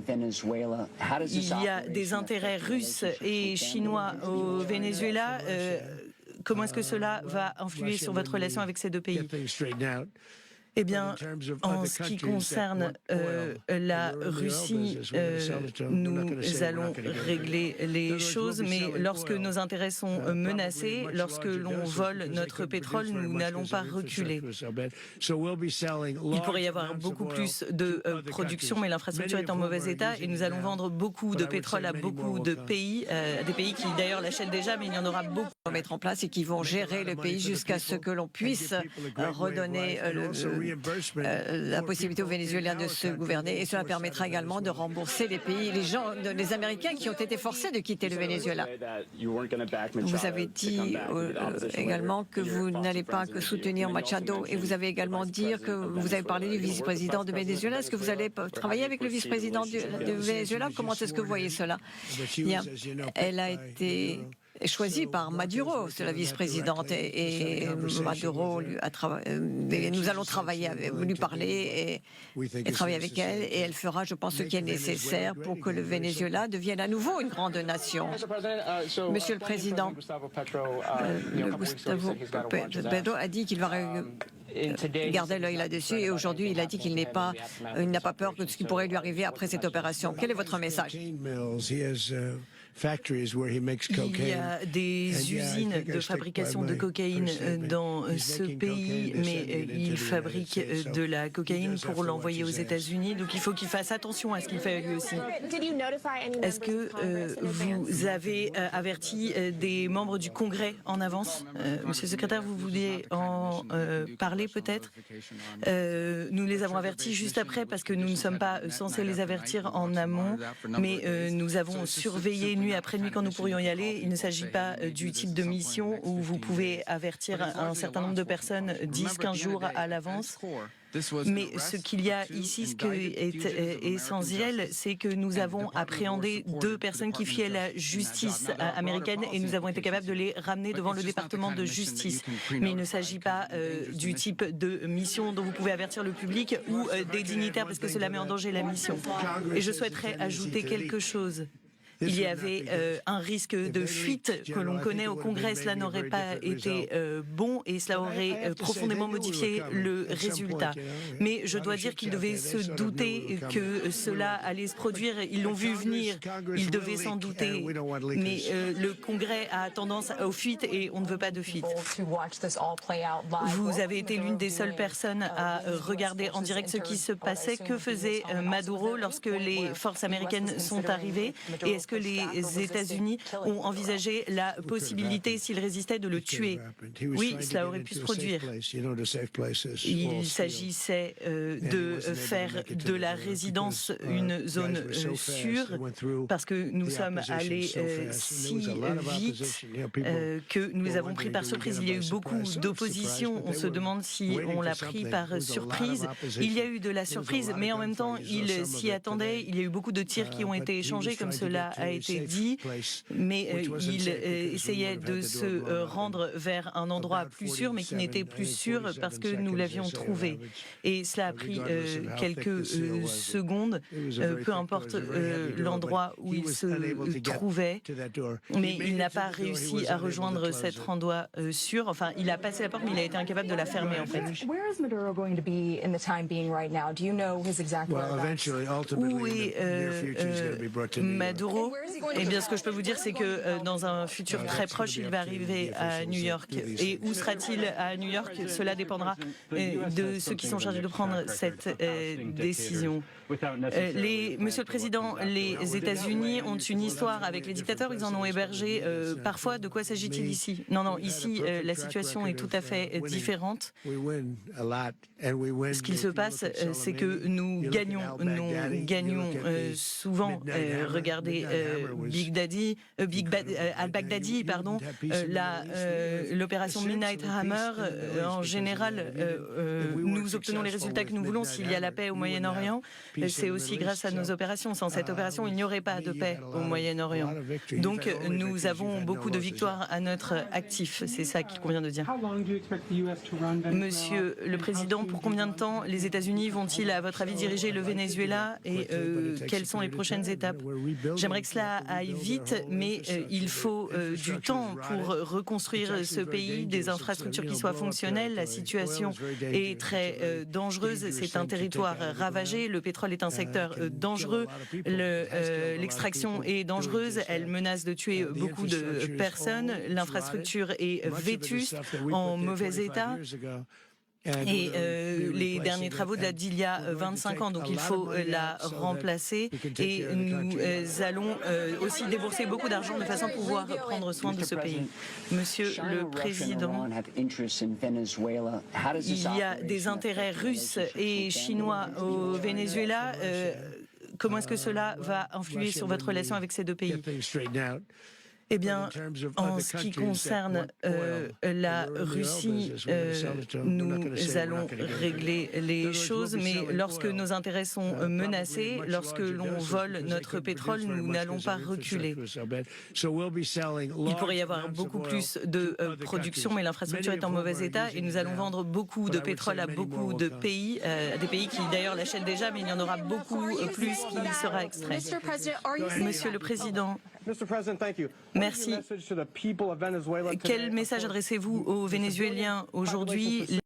Il y a des intérêts russes et chinois au Venezuela. Comment est-ce que cela va influer sur votre relation avec ces deux pays? Eh bien, en ce qui concerne la Russie, nous allons régler les choses, mais lorsque nos intérêts sont menacés, lorsque l'on vole notre pétrole, nous n'allons pas reculer. Il pourrait y avoir beaucoup plus de production, mais l'infrastructure est en mauvais état et nous allons vendre beaucoup de pétrole à beaucoup de pays, des pays qui d'ailleurs l'achètent déjà, mais il y en aura beaucoup à mettre en place et qui vont gérer le pays jusqu'à ce que l'on puisse redonner la possibilité aux Vénézuéliens de se gouverner, et cela permettra également de rembourser les Américains qui ont été forcés de quitter le Venezuela. Vous avez dit également que vous n'allez pas que soutenir Machado, et vous avez également dit que vous avez parlé du vice-président de Venezuela. Est-ce que vous allez travailler avec le vice-président de Venezuela? Comment est-ce que vous voyez cela? Elle a été choisie par Maduro, c'est la vice-présidente, et Maduro nous allons travailler, lui parler et travailler avec elle, et elle fera, je pense, ce qui est nécessaire pour que le Venezuela devienne à nouveau une grande nation. Monsieur le Président, Gustavo Petro a dit qu'il va garder l'œil là-dessus, et aujourd'hui il a dit qu'il n'a pas peur de ce qui pourrait lui arriver après cette opération. Quel est votre message? Il y a des usines de fabrication de cocaïne dans ce pays, mais il fabrique de la cocaïne pour l'envoyer aux États-Unis, donc il faut qu'il fasse attention à ce qu'il fait lui aussi. Est-ce que vous avez averti des membres du Congrès en avance? Monsieur le secrétaire, vous vouliez en parler peut-être? Nous les avons avertis juste après parce que nous ne sommes pas censés les avertir en amont, mais nous avons surveillé nuit après nuit quand nous pourrions y aller. Il ne s'agit pas du type de mission où vous pouvez avertir un certain nombre de personnes 10-15 jours à l'avance. Mais ce qu'il y a ici, ce qui est essentiel, c'est que nous avons appréhendé 2 personnes qui fuyaient la justice américaine et nous avons été capables de les ramener devant le département de justice. Mais il ne s'agit pas du type de mission dont vous pouvez avertir le public ou des dignitaires parce que cela met en danger la mission. Et je souhaiterais ajouter quelque chose. Il y avait un risque de fuite que l'on connaît au Congrès. Cela n'aurait pas été bon et cela aurait profondément modifié le résultat. Mais je dois dire qu'ils devaient se douter que cela allait se produire. Ils l'ont vu venir. Ils devaient s'en douter. Mais le Congrès a tendance aux fuites et on ne veut pas de fuite. Vous avez été l'une des seules personnes à regarder en direct ce qui se passait. Que faisait Maduro lorsque les forces américaines sont arrivées? Et est-ce que les États-Unis ont envisagé la possibilité, s'ils résistaient, de le tuer? Oui, cela aurait pu se produire. Il s'agissait de faire de la résidence une zone sûre, parce que nous sommes allés si vite que nous les avons pris par surprise. Il y a eu beaucoup d'opposition. On se demande si on l'a pris par surprise. Il y a eu de la surprise, mais en même temps, ils s'y attendaient. Il y a eu beaucoup de tirs qui ont été échangés, comme cela a été dit, mais il essayait de se rendre vers un endroit plus sûr, mais qui n'était plus sûr parce que nous l'avions trouvé. Et cela a pris quelques secondes, peu importe l'endroit où il se trouvait, mais il n'a pas réussi à rejoindre cet endroit sûr. Enfin, il a passé la porte, mais il a été incapable de la fermer, en fait. Où est Maduro? Eh bien, ce que je peux vous dire, c'est que dans un futur très proche, il va arriver à New York. Et où sera-t-il à New York? Cela dépendra de ceux qui sont chargés de prendre cette décision. Monsieur le Président, les États-Unis ont une histoire avec les dictateurs. Ils en ont hébergé parfois. De quoi s'agit-il ici? Non, ici, la situation est tout à fait différente. Ce qu'il se passe, c'est que nous gagnons souvent. Regardez al-Baghdadi, l'opération Midnight Hammer, en général, nous obtenons les résultats que nous voulons s'il y a la paix au Moyen-Orient. C'est aussi grâce à nos opérations. Sans cette opération, il n'y aurait pas de paix au Moyen-Orient. Donc, nous avons beaucoup de victoires à notre actif. C'est ça qu'il convient de dire. Monsieur le Président, pour combien de temps les États-Unis vont-ils, à votre avis, diriger le Venezuela et quelles sont les prochaines étapes? J'aimerais que cela aille vite, mais il faut du temps pour reconstruire ce pays, des infrastructures qui soient fonctionnelles. La situation est très dangereuse. C'est un territoire ravagé. Le pétrole est un secteur dangereux. L'extraction est dangereuse. Elle menace de tuer beaucoup de personnes. L'infrastructure est vétuste, en mauvais état. Et les derniers travaux datent d'il y a 25 ans, donc il faut la remplacer. Et nous allons aussi débourser beaucoup d'argent de façon à pouvoir prendre soin de ce pays. Monsieur le Président, il y a des intérêts russes et chinois au Venezuela. Comment est-ce que cela va influer sur votre relation avec ces deux pays? Eh bien, en ce qui concerne la Russie, nous allons régler les choses, mais lorsque nos intérêts sont menacés, lorsque l'on vole notre pétrole, nous n'allons pas reculer. Il pourrait y avoir beaucoup plus de production, mais l'infrastructure est en mauvais état et nous allons vendre beaucoup de pétrole à beaucoup de pays, des pays qui d'ailleurs l'achètent déjà, mais il y en aura beaucoup plus qui sera extrait. Monsieur le Président, merci. Quel message adressez-vous aux Vénézuéliens aujourd'hui?